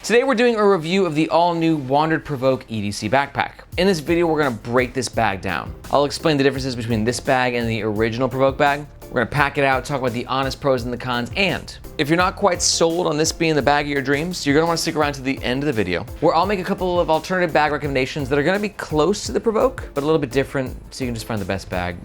Today we're doing a review of the all-new WANDRD PRVKE EDC backpack. In this video, we're gonna break this bag down. I'll explain the differences between this bag and the original PRVKE bag. We're gonna pack it out, talk about the honest pros and the cons, and if you're not quite sold on this being the bag of your dreams, you're gonna wanna stick around to the end of the video, where I'll make a couple of alternative bag recommendations that are gonna be close to the PRVKE, but a little bit different, so you can just find the best bag,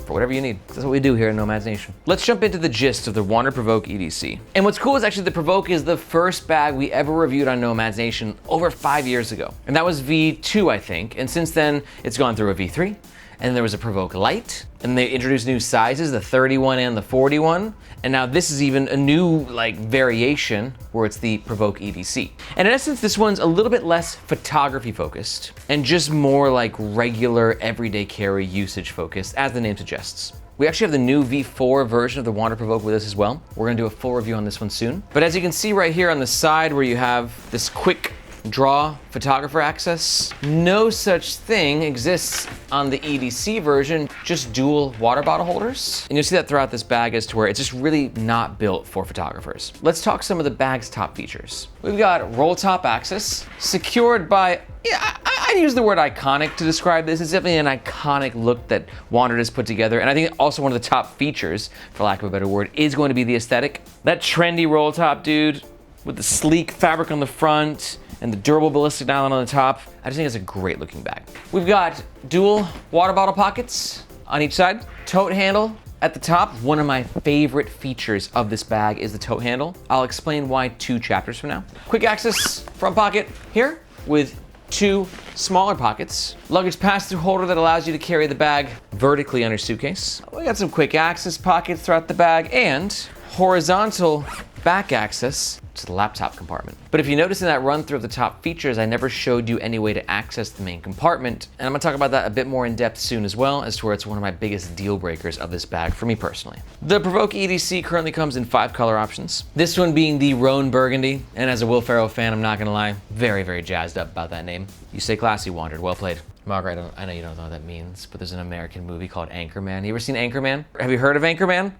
for whatever you need. That's what we do here at Nomads Nation. Let's jump into the gist of the WANDRD PRVKE EDC. And what's cool is actually the PRVKE is the first bag we ever reviewed on Nomads Nation over 5 years ago. And that was V2, I think. And since then, it's gone through a V3. And then there was a PRVKE Lite, and they introduced new sizes, the 31 and the 41. And now this is even a new variation where it's the PRVKE EDC. And in essence, this one's a little bit less photography focused and just more like regular everyday carry usage focused, as the name suggests. We actually have the new V4 version of the WANDRD PRVKE with us as well. We're gonna do a full review on this one soon. But as you can see right here on the side where you have this quick draw photographer access, no such thing exists on the EDC version, just dual water bottle holders. And you'll see that throughout this bag as to where it's just really not built for photographers. Let's talk some of the bag's top features. We've got rolltop access, secured by, I use the word iconic to describe this. It's definitely an iconic look that WANDRD has put together. And I think also one of the top features, for lack of a better word, is going to be the aesthetic. That trendy roll top, dude, with the sleek fabric on the front, and the durable ballistic nylon on the top. I just think it's a great looking bag. We've got dual water bottle pockets on each side, tote handle at the top. One of my favorite features of this bag is the tote handle. I'll explain why 2 chapters from now. Quick access front pocket here with 2 smaller pockets. Luggage pass-through holder that allows you to carry the bag vertically on your suitcase. We got some quick access pockets throughout the bag and horizontal back access to the laptop compartment. But if you notice in that run through of the top features, I never showed you any way to access the main compartment. And I'm gonna talk about that a bit more in depth soon as well, as to where it's one of my biggest deal breakers of this bag for me personally. The PRVKE EDC currently comes in 5 color options. This one being the Roan Burgundy. And as a Will Ferrell fan, I'm not gonna lie, very, very jazzed up about that name. You stay classy, WANDRD, well played. Margaret, I know you don't know what that means, but there's an American movie called Anchorman. You ever seen Anchorman? Have you heard of Anchorman?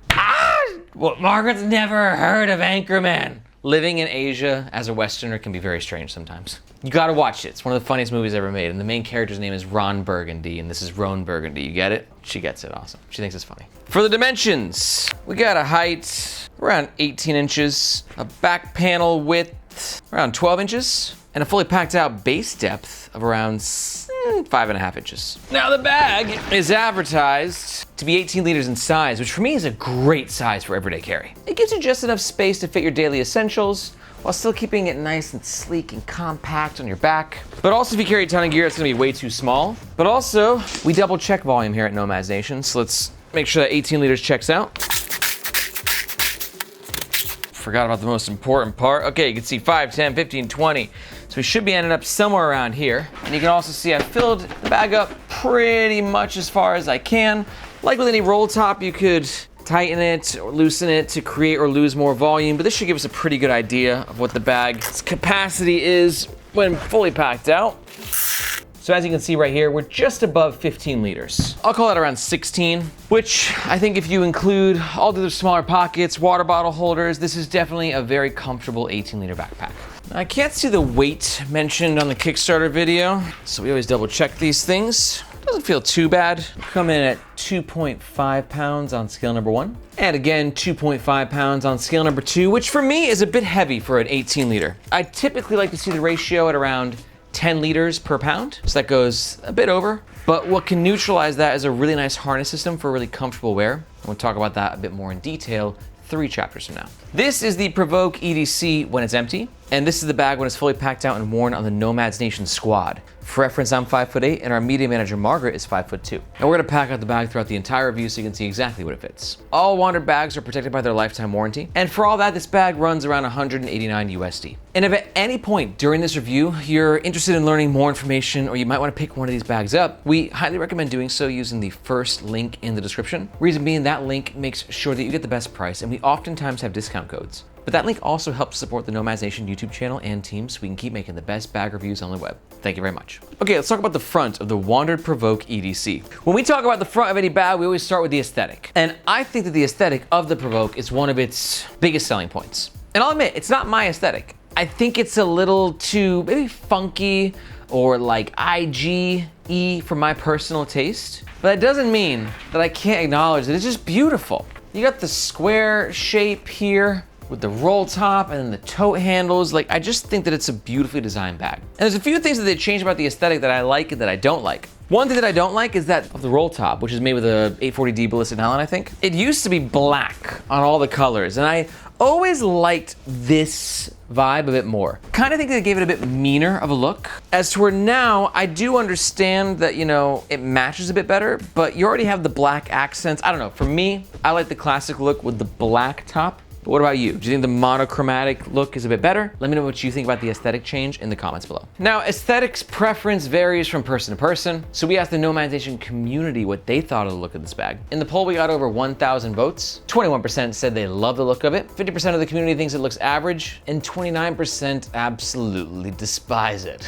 Well, Margaret's never heard of Anchorman. Living in Asia as a Westerner can be very strange sometimes. You gotta watch it. It's one of the funniest movies ever made, and the main character's name is Ron Burgundy, and this is Roan Burgundy. You get it? She gets it, awesome. She thinks it's funny. For the dimensions, we got a height around 18 inches, a back panel width around 12 inches, and a fully packed out base depth of around 5.5 inches. Now the bag is advertised to be 18 liters in size, which for me is a great size for everyday carry. It gives you just enough space to fit your daily essentials while still keeping it nice and sleek and compact on your back. But also if you carry a ton of gear, it's gonna be way too small. But also, we double check volume here at Nomads Nation, so let's make sure that 18 liters checks out. Forgot about the most important part. Okay, you can see 5, 10, 15, 20. So we should be ending up somewhere around here. And you can also see I filled the bag up pretty much as far as I can. Like with any roll top, you could tighten it or loosen it to create or lose more volume, but this should give us a pretty good idea of what the bag's capacity is when fully packed out. So as you can see right here, we're just above 15 liters. I'll call that around 16, which I think if you include all the other smaller pockets, water bottle holders, this is definitely a very comfortable 18-liter backpack. I can't see the weight mentioned on the Kickstarter video, so we always double check these things. Doesn't feel too bad. Come in at 2.5 pounds on scale number 1. And again, 2.5 pounds on scale number 2, which for me is a bit heavy for an 18 liter. I typically like to see the ratio at around 10 liters per pound, so that goes a bit over. But what can neutralize that is a really nice harness system for really comfortable wear. We'll talk about that a bit more in detail 3 chapters from now. This is the PRVKE EDC when it's empty, and this is the bag when it's fully packed out and worn on the Nomads Nation squad. For reference, I'm 5'8", and our media manager, Margaret, is 5'2". And we're gonna pack out the bag throughout the entire review so you can see exactly what it fits. All WANDRD bags are protected by their lifetime warranty. And for all that, this bag runs around 189 USD. And if at any point during this review, you're interested in learning more information, or you might wanna pick one of these bags up, we highly recommend doing so using the first link in the description. Reason being, that link makes sure that you get the best price, and we oftentimes have discount codes. But that link also helps support the Nomads Nation YouTube channel and team so we can keep making the best bag reviews on the web. Thank you very much. Okay, let's talk about the front of the WANDRD PRVKE EDC. When we talk about the front of any bag, we always start with the aesthetic. And I think that the aesthetic of the PRVKE is one of its biggest selling points. And I'll admit, it's not my aesthetic. I think it's a little too maybe funky or like IGE for my personal taste. But that doesn't mean that I can't acknowledge that it's just beautiful. You got the square shape here with the roll top and then the tote handles. Like, I just think that it's a beautifully designed bag. And there's a few things that they changed about the aesthetic that I like and that I don't like. One thing that I don't like is that of the roll top, which is made with a 840D ballistic nylon, I think. It used to be black on all the colors, and I always liked this vibe a bit more. Kind of think that it gave it a bit meaner of a look. As to where now, I do understand that, you know, it matches a bit better, but you already have the black accents. I don't know, for me, I like the classic look with the black top. But what about you? Do you think the monochromatic look is a bit better? Let me know what you think about the aesthetic change in the comments below. Now, aesthetics preference varies from person to person, so we asked the nomadization community what they thought of the look of this bag. In the poll, we got over 1,000 votes. 21% said they love the look of it, 50% of the community thinks it looks average, and 29% absolutely despise it.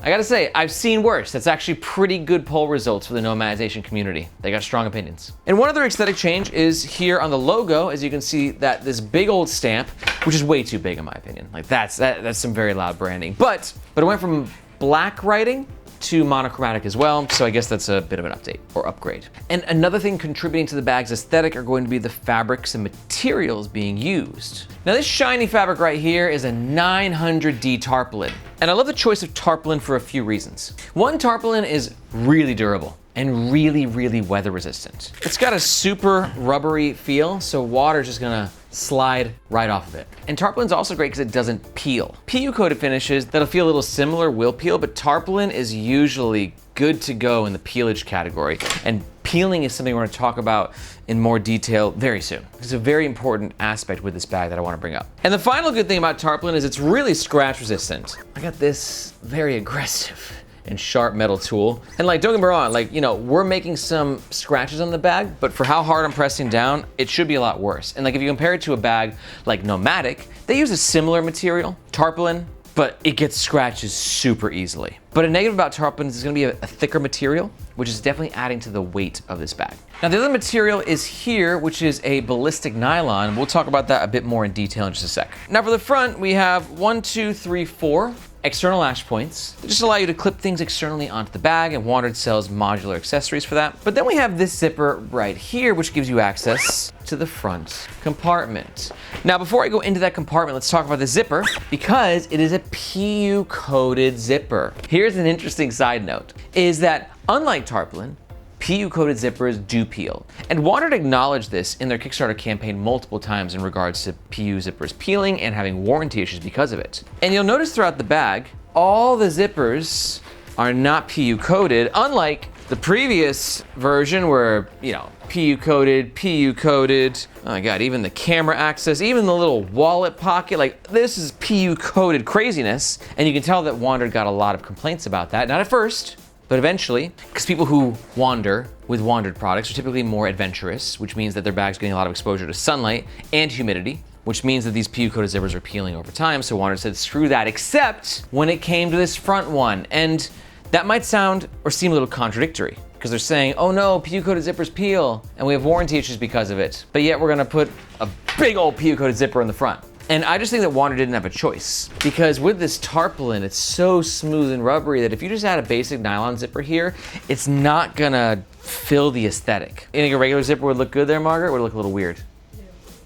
I gotta say, I've seen worse. That's actually pretty good poll results for the nomadization community. They got strong opinions. And one other aesthetic change is here on the logo, as you can see that this big old stamp, which is way too big in my opinion. Like that's some very loud branding. But it went from black writing to monochromatic as well, so I guess that's a bit of an update or upgrade. And another thing contributing to the bag's aesthetic are going to be the fabrics and materials being used. Now this shiny fabric right here is a 900D tarpaulin. And I love the choice of tarpaulin for a few reasons. One, tarpaulin is really durable and really, really weather resistant. It's got a super rubbery feel, so water's just gonna slide right off of it. And tarpaulin's also great because it doesn't peel. PU coated finishes that'll feel a little similar will peel, but tarpaulin is usually good to go in the peelage category. And peeling is something we're gonna talk about in more detail very soon. It's a very important aspect with this bag that I wanna bring up. And the final good thing about tarpaulin is it's really scratch resistant. I got this very aggressive and sharp metal tool. And like, don't get me wrong, like, you know, we're making some scratches on the bag, but for how hard I'm pressing down, it should be a lot worse. And like, if you compare it to a bag like Nomadic, they use a similar material, tarpaulin, but it gets scratches super easily. But a negative about tarpaulin is it's gonna be a thicker material, which is definitely adding to the weight of this bag. Now the other material is here, which is a ballistic nylon. We'll talk about that a bit more in detail in just a sec. Now for the front, we have 4 external lash points that just allow you to clip things externally onto the bag, and WANDRD sells modular accessories for that. But then we have this zipper right here, which gives you access to the front compartment. Now, before I go into that compartment, let's talk about the zipper, because it is a PU coated zipper. Here's an interesting side note, is that unlike tarpaulin, PU coated zippers do peel. And WANDRD acknowledged this in their Kickstarter campaign multiple times in regards to PU zippers peeling and having warranty issues because of it. And you'll notice throughout the bag, all the zippers are not PU coated, unlike the previous version where, you know, PU coated, oh my God, even the camera access, even the little wallet pocket, like this is PU coated craziness. And you can tell that WANDRD got a lot of complaints about that, not at first, but eventually, because people who wander with WANDRD products are typically more adventurous, which means that their bag's getting a lot of exposure to sunlight and humidity, which means that these PU coated zippers are peeling over time. So WANDRD said, screw that, except when it came to this front one. And that might sound or seem a little contradictory, because they're saying, oh no, PU coated zippers peel, and we have warranty issues because of it. But yet we're gonna put a big old PU coated zipper in the front. And I just think that WANDRD didn't have a choice, because with this tarpaulin, it's so smooth and rubbery that if you just add a basic nylon zipper here, it's not gonna fill the aesthetic. You think a regular zipper would look good there, Margaret? Or would it look a little weird?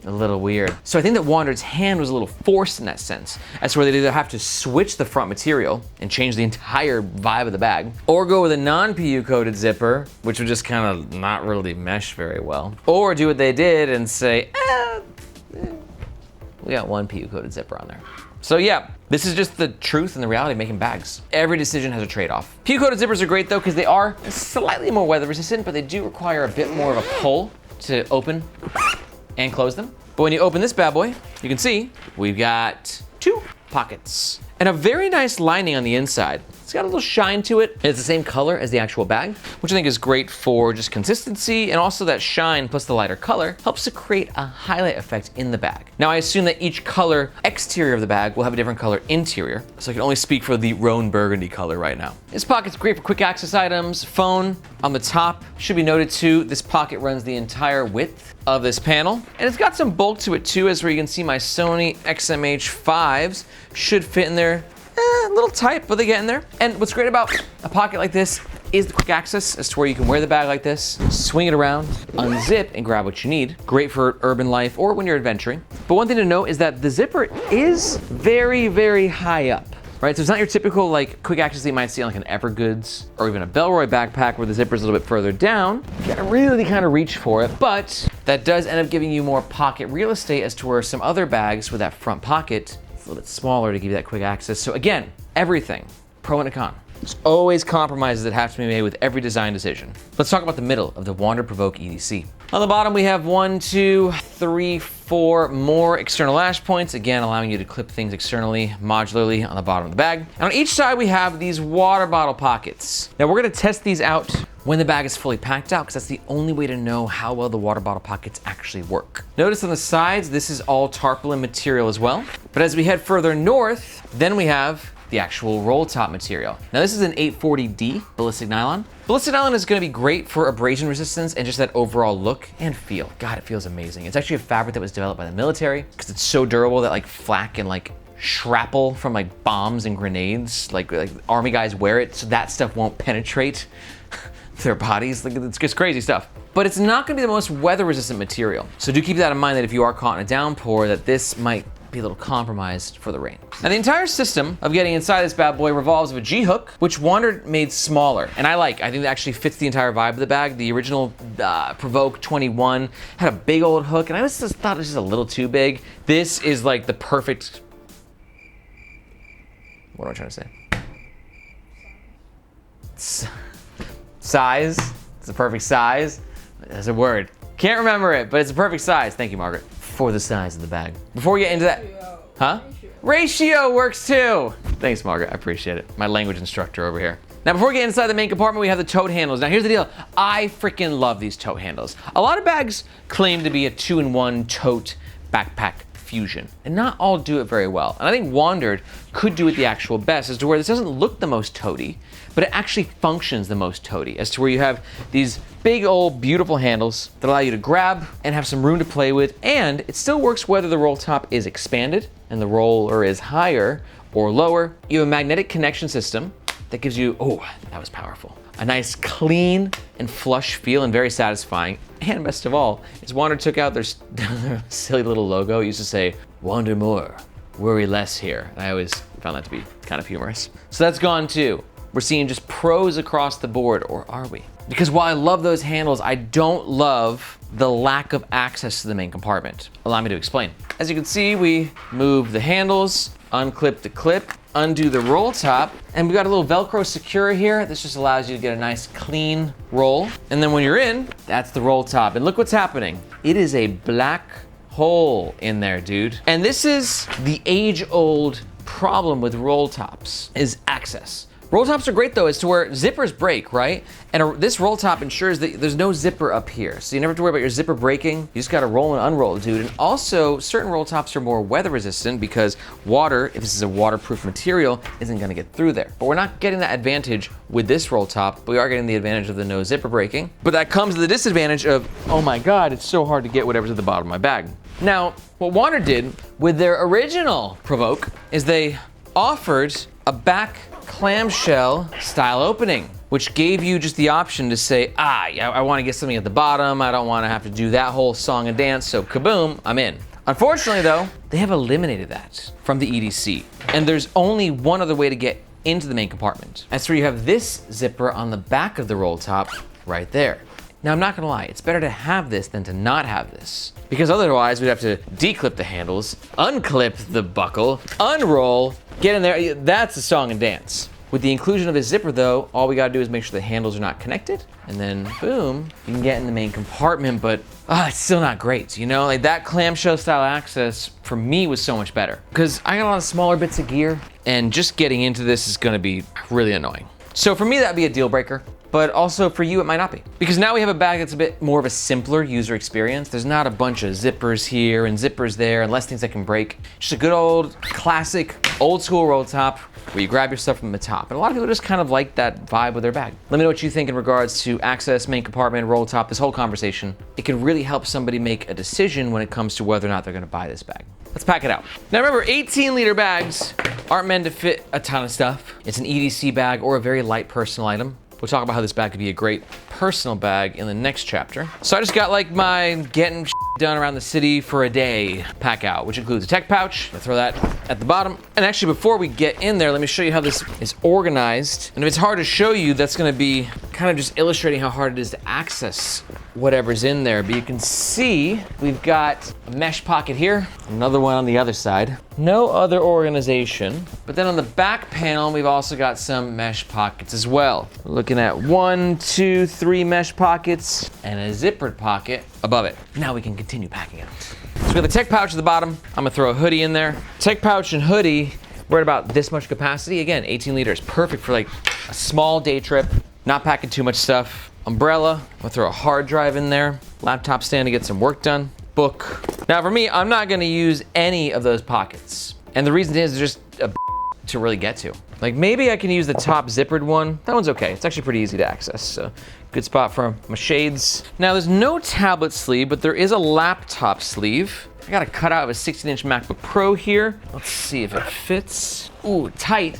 A little weird. So I think that WANDRD's hand was a little forced in that sense, as to where they'd either have to switch the front material and change the entire vibe of the bag, or go with a non-PU coated zipper, which would just kind of not really mesh very well, or do what they did and say, we got one PU coated zipper on there. So yeah, this is just the truth and the reality of making bags. Every decision has a trade-off. PU coated zippers are great though, because they are slightly more weather resistant, but they do require a bit more of a pull to open and close them. But when you open this bad boy, you can see we've got 2 pockets and a very nice lining on the inside. It's It's got a little shine to it. It's the same color as the actual bag, which I think is great for just consistency, and also that shine plus the lighter color helps to create a highlight effect in the bag. Now I assume that each color exterior of the bag will have a different color interior, so I can only speak for the Roan burgundy color right now. This pocket's great for quick access items, phone. On the top, should be noted too, this pocket runs the entire width of this panel, and it's got some bulk to it too, as where you can see my Sony XMH5s should fit in there. A little tight, but they get in there. And what's great about a pocket like this is the quick access as to where you can wear the bag like this, swing it around, unzip, and grab what you need. Great for urban life or when you're adventuring. But one thing to note is that the zipper is very, very high up. Right, so it's not your typical like quick access that you might see on like an Evergoods or even a Bellroy backpack where the zipper is a little bit further down. You gotta really kind of reach for it, but that does end up giving you more pocket real estate as to where some other bags with that front pocket, it's a little bit smaller to give you that quick access. So again, everything, pro and a con. There's always compromises that have to be made with every design decision. Let's talk about the middle of the WANDRD PRVKE EDC. On the bottom, we have 1, 2, 3, 4 more external lash points, again, allowing you to clip things externally, modularly on the bottom of the bag. And on each side, we have these water bottle pockets. Now we're gonna test these out when the bag is fully packed out, because that's the only way to know how well the water bottle pockets actually work. Notice on the sides, this is all tarpaulin material as well. But as we head further north, then we have the actual roll top material. Now this is an 840D ballistic nylon. Ballistic nylon is gonna be great for abrasion resistance and just that overall look and feel. God, it feels amazing. It's actually a fabric that was developed by the military because it's so durable that like flak and like shrapnel from like bombs and grenades, like army guys wear it so that stuff won't penetrate their bodies. Like, it's just crazy stuff. But it's not gonna be the most weather resistant material. So do keep that in mind that if you are caught in a downpour, that this might be a little compromised for the rain. Now the entire system of getting inside this bad boy revolves of a G-hook, which WANDRD made smaller. And I think that actually fits the entire vibe of the bag. The original PRVKE 21 had a big old hook, and I just thought it was just a little too big. This is like the perfect, what am I trying to say? Size, it's the perfect size. That's a word. Can't remember it, but it's a perfect size. Thank you, Margaret, for the size of the bag. Before we get into that, Ratio works too. Thanks, Margaret, I appreciate it. My language instructor over here. Now, before we get inside the main compartment, we have the tote handles. Now, here's the deal. I freaking love these tote handles. A lot of bags claim to be a 2-in-1 tote backpack fusion, and not all do it very well. And I think WANDRD could do it the actual best, as to where this doesn't look the most toady, but it actually functions the most toady, as to where you have these big old beautiful handles that allow you to grab and have some room to play with, and it still works whether the roll top is expanded and the roller is higher or lower. You have a magnetic connection system that gives you, oh, that was powerful, a nice clean and flush feel and very satisfying. And best of all, is WANDRD took out their silly little logo. It used to say, "Wander more, worry less" here. And I always found that to be kind of humorous. So that's gone too. We're seeing just pros across the board, or are we? Because while I love those handles, I don't love the lack of access to the main compartment. Allow me to explain. As you can see, we move the handles, unclip the clip, undo the roll top, and we got a little Velcro secure here. This just allows you to get a nice clean roll. And then when you're in, that's the roll top. And look what's happening. It is a black hole in there, dude. And this is the age-old problem with roll tops, is access. Roll tops are great though, as to where zippers break, right? And this roll top ensures that there's no zipper up here. So you never have to worry about your zipper breaking. You just gotta roll and unroll, dude. And also, certain roll tops are more weather resistant because water, if this is a waterproof material, isn't gonna get through there. But we're not getting that advantage with this roll top, but we are getting the advantage of the no zipper breaking. But that comes to the disadvantage of, oh my God, it's so hard to get whatever's at the bottom of my bag. Now, what WANDRD did with their original PRVKE is they offered a back clamshell style opening, which gave you just the option to say, yeah, I want to get something at the bottom. I don't want to have to do that whole song and dance. So kaboom, I'm in. Unfortunately though, they have eliminated that from the EDC. And there's only one other way to get into the main compartment. That's where you have this zipper on the back of the roll top right there. Now, I'm not gonna lie, it's better to have this than to not have this, because otherwise we'd have to declip the handles, unclip the buckle, unroll, get in there. That's a song and dance. With the inclusion of this zipper though, all we gotta do is make sure the handles are not connected, and then boom, you can get in the main compartment, but it's still not great, you know? Like that clamshell style access for me was so much better because I got a lot of smaller bits of gear and just getting into this is gonna be really annoying. So for me, that'd be a deal breaker. But also for you, it might not be. Because now we have a bag that's a bit more of a simpler user experience. There's not a bunch of zippers here and zippers there and less things that can break. Just a good old classic, old school roll top where you grab your stuff from the top. And a lot of people just kind of like that vibe with their bag. Let me know what you think in regards to access, main compartment, roll top, this whole conversation. It can really help somebody make a decision when it comes to whether or not they're gonna buy this bag. Let's pack it out. Now remember, 18-liter bags aren't meant to fit a ton of stuff. It's an EDC bag or a very light personal item. We'll talk about how this bag could be a great personal bag in the next chapter. So I just got like my getting done around the city for a day pack out, which includes a tech pouch. I'll throw that at the bottom. And actually before we get in there, let me show you how this is organized. And if it's hard to show you, that's gonna be kind of just illustrating how hard it is to access whatever's in there. But you can see we've got a mesh pocket here, another one on the other side. No other organization. But then on the back panel, we've also got some mesh pockets as well. We're looking at 1, 2, 3 mesh pockets and a zippered pocket above it. Now we can continue packing out. So we have the tech pouch at the bottom. I'm gonna throw a hoodie in there. Tech pouch and hoodie, we're at about this much capacity. Again, 18 liters, perfect for like a small day trip, not packing too much stuff. Umbrella, I'm gonna throw a hard drive in there. Laptop stand to get some work done. Book. Now for me, I'm not gonna use any of those pockets. And the reason is just a to really get to. Like maybe I can use the top zippered one. That one's okay. It's actually pretty easy to access. So good spot for my shades. Now there's no tablet sleeve, but there is a laptop sleeve. I got a cutout of a 16-inch MacBook Pro here. Let's see if it fits. Ooh, tight,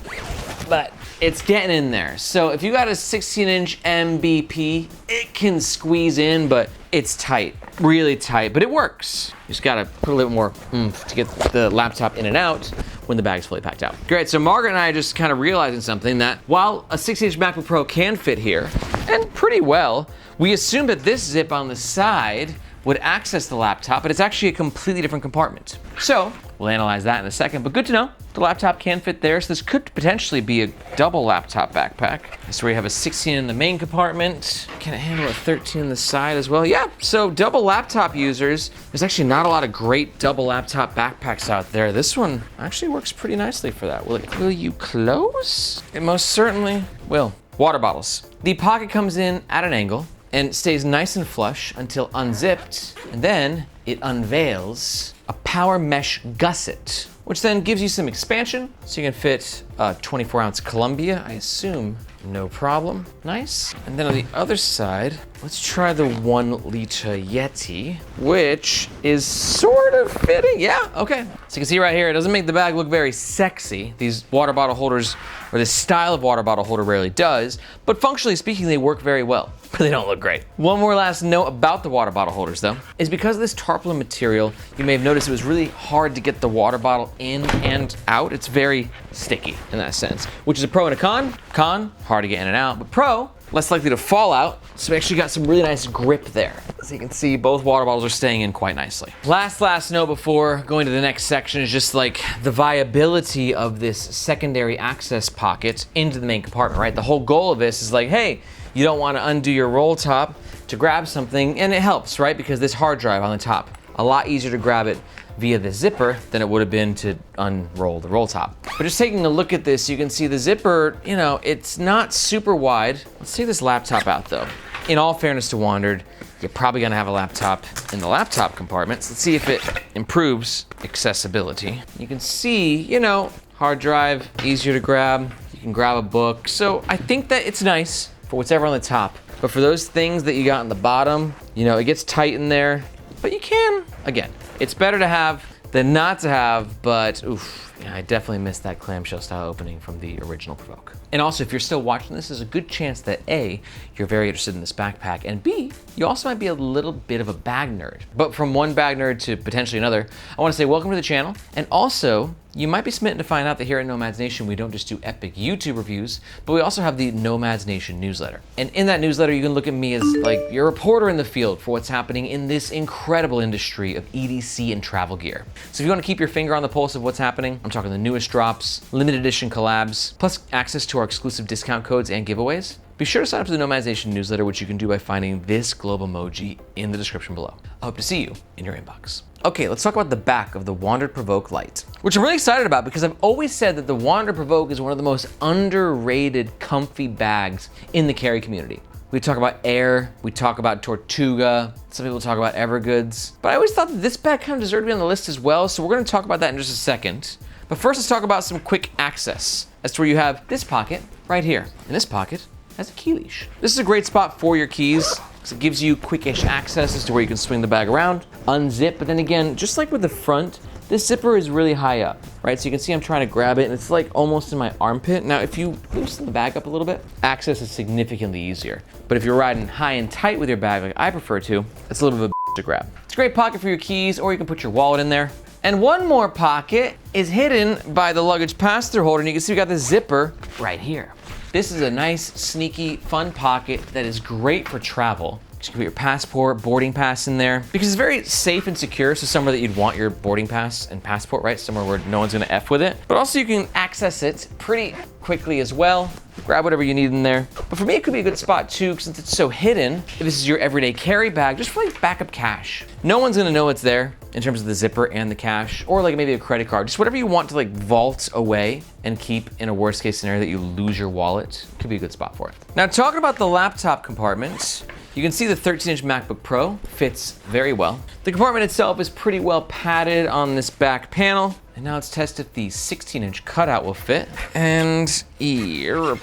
but it's getting in there. So if you got a 16-inch MBP, it can squeeze in, but it's tight, really tight, but it works. You just gotta put a little more oomph to get the laptop in and out when the bag's fully packed out. Great, so Margaret and I are just kind of realizing something that while a 16-inch MacBook Pro can fit here, and pretty well, we assumed that this zip on the side would access the laptop, but it's actually a completely different compartment. So we'll analyze that in a second, but good to know. The laptop can fit there, so this could potentially be a double laptop backpack. So we have a 16 in the main compartment. Can it handle a 13 on the side as well? Yeah, so double laptop users, there's actually not a lot of great double laptop backpacks out there. This one actually works pretty nicely for that. Will you close? It most certainly will. Water bottles. The pocket comes in at an angle and stays nice and flush until unzipped, and then it unveils a power mesh gusset, which then gives you some expansion, so you can fit a 24-ounce Columbia, I assume, no problem. Nice. And then on the other side, let's try the 1 liter Yeti, which is sort of fitting. Yeah, okay. So you can see right here, it doesn't make the bag look very sexy. These water bottle holders, or this style of water bottle holder rarely does, but functionally speaking, they work very well. But they don't look great. One more last note about the water bottle holders though, is because of this tarpaulin material, you may have noticed it was really hard to get the water bottle in and out. It's very sticky in that sense, which is a pro and a con. Con, hard to get in and out, but pro, less likely to fall out. So we actually got some really nice grip there. As you can see, both water bottles are staying in quite nicely. Last note before going to the next section is just like the viability of this secondary access pocket into the main compartment, right? The whole goal of this is like, hey, you don't want to undo your roll top to grab something, and it helps, right? Because this hard drive on the top, a lot easier to grab it via the zipper than it would have been to unroll the roll top. But just taking a look at this, you can see the zipper, you know, it's not super wide. Let's take this laptop out though. In all fairness to WANDRD, you're probably gonna have a laptop in the laptop compartment. So let's see if it improves accessibility. You can see, you know, hard drive, easier to grab. You can grab a book. So I think that it's nice for whatever on the top. But for those things that you got on the bottom, you know, it gets tight in there, but you can, again, it's better to have than not to have, but oof, yeah, I definitely missed that clamshell style opening from the original Provoke. And also, if you're still watching this, there's a good chance that A, you're very interested in this backpack, and B, you also might be a little bit of a bag nerd. But from one bag nerd to potentially another, I wanna say welcome to the channel, and also, you might be smitten to find out that here at Nomads Nation, we don't just do epic YouTube reviews, but we also have the Nomads Nation newsletter. And in that newsletter, you can look at me as like your reporter in the field for what's happening in this incredible industry of EDC and travel gear. So if you want to keep your finger on the pulse of what's happening, I'm talking the newest drops, limited edition collabs, plus access to our exclusive discount codes and giveaways. Be sure to sign up to the Nomadization newsletter, which you can do by finding this globe emoji in the description below. I hope to see you in your inbox. Okay, let's talk about the back of the WANDRD PRVKE Lite, which I'm really excited about because I've always said that the WANDRD PRVKE is one of the most underrated, comfy bags in the carry community. We talk about Air, we talk about Tortuga, some people talk about Evergoods, but I always thought that this bag kind of deserved to be on the list as well, so we're gonna talk about that in just a second. But first, let's talk about some quick access as to where you have this pocket right here. In this pocket has a key leash. This is a great spot for your keys because it gives you quickish access as to where you can swing the bag around, unzip, but then again, just like with the front, this zipper is really high up, right? So you can see I'm trying to grab it and it's like almost in my armpit. Now, if you loosen the bag up a little bit, access is significantly easier. But if you're riding high and tight with your bag, like I prefer to, it's a little bit of a to grab. It's a great pocket for your keys, or you can put your wallet in there. And one more pocket is hidden by the luggage pass-through holder, and you can see we got the zipper right here. This is a nice, sneaky, fun pocket that is great for travel. You can put your passport, boarding pass in there because it's very safe and secure. So somewhere that you'd want your boarding pass and passport, right? Somewhere where no one's gonna F with it. But also you can access it pretty quickly as well. Grab whatever you need in there. But for me, it could be a good spot too, since it's so hidden. If this is your everyday carry bag, just for like backup cash. No one's gonna know it's there in terms of the zipper and the cash, or like maybe a credit card, just whatever you want to like vault away and keep in a worst case scenario that you lose your wallet. Could be a good spot for it. Now talking about the laptop compartment, you can see the 13-inch MacBook Pro fits very well. The compartment itself is pretty well padded on this back panel. And now let's test if the 16-inch cutout will fit. And I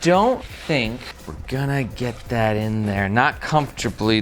don't think we're gonna get that in there. Not comfortably.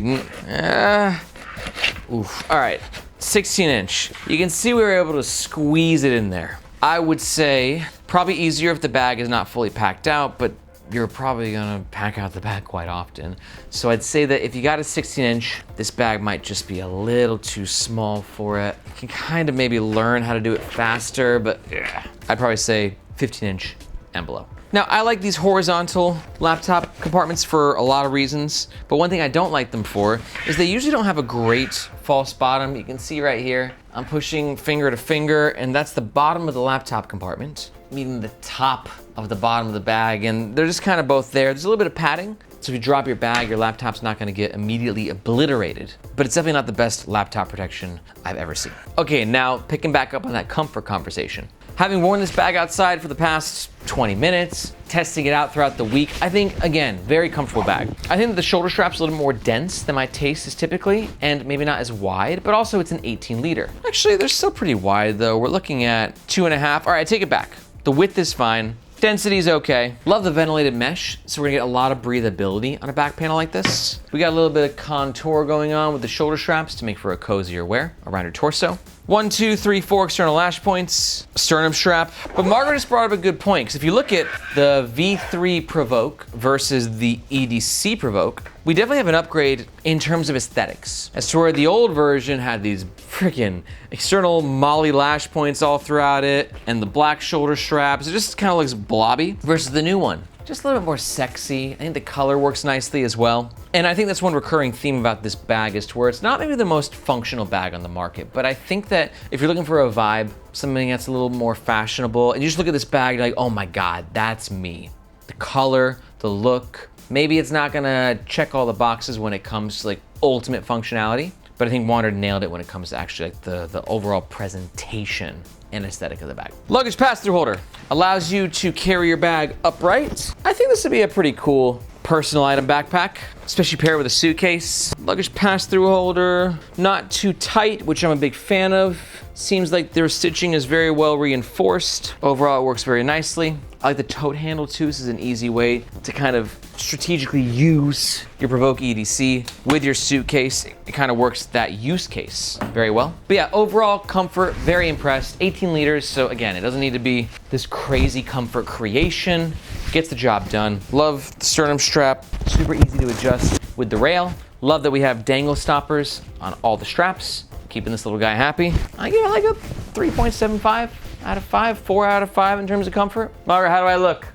Oof. All right, 16-inch. You can see we were able to squeeze it in there. I would say probably easier if the bag is not fully packed out, but you're probably gonna pack out the bag quite often. So I'd say that if you got a 16-inch, this bag might just be a little too small for it. You can kind of maybe learn how to do it faster, but yeah, I'd probably say 15-inch and below. Now, I like these horizontal laptop compartments for a lot of reasons, but one thing I don't like them for is they usually don't have a great false bottom. You can see right here, I'm pushing finger to finger, and that's the bottom of the laptop compartment, meeting the top of the bottom of the bag, and they're just kind of both there. There's a little bit of padding, so if you drop your bag, your laptop's not gonna get immediately obliterated, but it's definitely not the best laptop protection I've ever seen. Okay, now picking back up on that comfort conversation. Having worn this bag outside for the past 20 minutes, testing it out throughout the week, I think, again, very comfortable bag. I think that the shoulder strap's a little more dense than my taste is typically, and maybe not as wide, but also it's an 18 liter. Actually, they're still pretty wide though. We're looking at 2.5. All right, I take it back. The width is fine. Density is okay. Love the ventilated mesh, so we're gonna get a lot of breathability on a back panel like this. We got a little bit of contour going on with the shoulder straps to make for a cozier wear around your torso. 1, 2, 3, 4 external lash points, sternum strap. But Margaret just brought up a good point, because if you look at the V3 PRVKE versus the EDC PRVKE, we definitely have an upgrade in terms of aesthetics. As to where the old version had these freaking external molly lash points all throughout it, and the black shoulder straps, it just kind of looks blobby, versus the new one. Just a little bit more sexy. I think the color works nicely as well. And I think that's one recurring theme about this bag is to where it's not maybe the most functional bag on the market, but I think that if you're looking for a vibe, something that's a little more fashionable, and you just look at this bag, you're like, oh my God, that's me. The color, the look, maybe it's not gonna check all the boxes when it comes to like ultimate functionality, but I think WANDRD nailed it when it comes to actually like the overall presentation and aesthetic of the bag. Luggage pass-through holder allows you to carry your bag upright. I think this would be a pretty cool personal item backpack, especially paired with a suitcase. Luggage pass-through holder, not too tight, which I'm a big fan of. Seems like their stitching is very well reinforced. Overall, it works very nicely. I like the tote handle too. This is an easy way to kind of strategically use your PRVKE EDC with your suitcase. It kind of works that use case very well. But yeah, overall comfort, very impressed. 18 liters, so again, it doesn't need to be this crazy comfort creation. Gets the job done. Love the sternum strap, super easy to adjust with the rail. Love that we have dangle stoppers on all the straps, keeping this little guy happy. I give it like a 3.75 out of 5, 4 out of 5 in terms of comfort. Margaret, how do I look?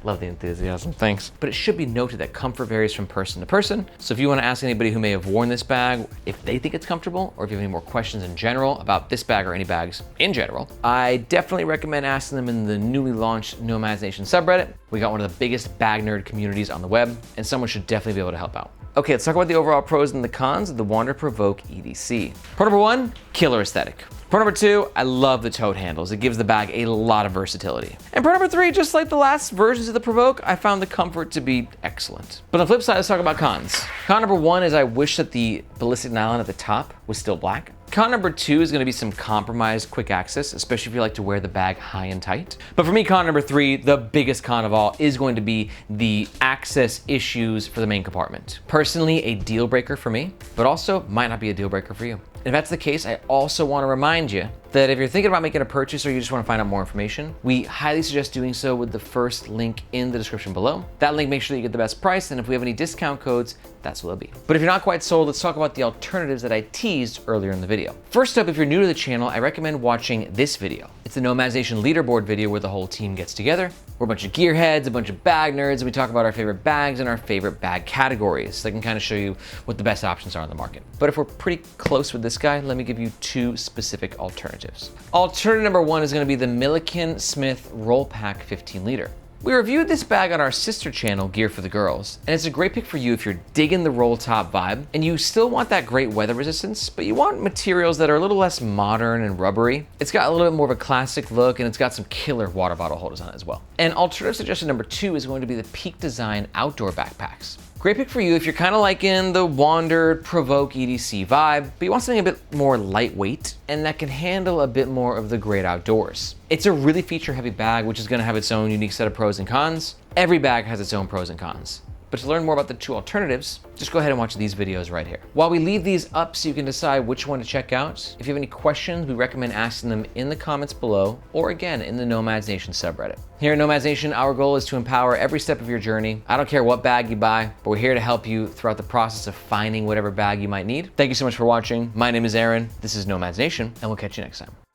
Love the enthusiasm, thanks. But it should be noted that comfort varies from person to person. So if you want to ask anybody who may have worn this bag if they think it's comfortable, or if you have any more questions in general about this bag or any bags in general, I definitely recommend asking them in the newly launched Nomads Nation subreddit. We got one of the biggest bag nerd communities on the web, and someone should definitely be able to help out. Okay, let's talk about the overall pros and the cons of the WANDRD PRVKE EDC. Pro number one, killer aesthetic. Pro number two, I love the tote handles. It gives the bag a lot of versatility. And pro number three, just like the last versions of the PRVKE, I found the comfort to be excellent. But on the flip side, let's talk about cons. Con number one is I wish that the ballistic nylon at the top was still black. Con number two is gonna be some compromised quick access, especially if you like to wear the bag high and tight. But for me, con number three, the biggest con of all, is going to be the access issues for the main compartment. Personally, a deal breaker for me, but also might not be a deal breaker for you. If that's the case, I also want to remind you that if you're thinking about making a purchase or you just want to find out more information, we highly suggest doing so with the first link in the description below. That link makes sure that you get the best price, and if we have any discount codes, that's what it'll be. But if you're not quite sold, let's talk about the alternatives that I teased earlier in the video. First up, if you're new to the channel, I recommend watching this video. It's the Nomads Nation leaderboard video where the whole team gets together. We're a bunch of gearheads, a bunch of bag nerds, and we talk about our favorite bags and our favorite bag categories. So I can kind of show you what the best options are on the market. But if we're pretty close with this guy, let me give you two specific alternatives. Alternative number one is going to be the Millican Smith Roll Pack 15 liter. We reviewed this bag on our sister channel, Gear for the Girls, and it's a great pick for you if you're digging the roll top vibe and you still want that great weather resistance, but you want materials that are a little less modern and rubbery. It's got a little bit more of a classic look, and it's got some killer water bottle holders on it as well. And alternative suggestion number two is going to be the Peak Design outdoor backpacks. Great pick for you if you're kind of liking the WANDRD PRVKE EDC vibe, but you want something a bit more lightweight and that can handle a bit more of the great outdoors. It's a really feature-heavy bag, which is going to have its own unique set of pros and cons. Every bag has its own pros and cons. But to learn more about the two alternatives, just go ahead and watch these videos right here. While we leave these up so you can decide which one to check out, if you have any questions, we recommend asking them in the comments below, or again, in the Nomads Nation subreddit. Here at Nomads Nation, our goal is to empower every step of your journey. I don't care what bag you buy, but we're here to help you throughout the process of finding whatever bag you might need. Thank you so much for watching. My name is Aaron, this is Nomads Nation, and we'll catch you next time.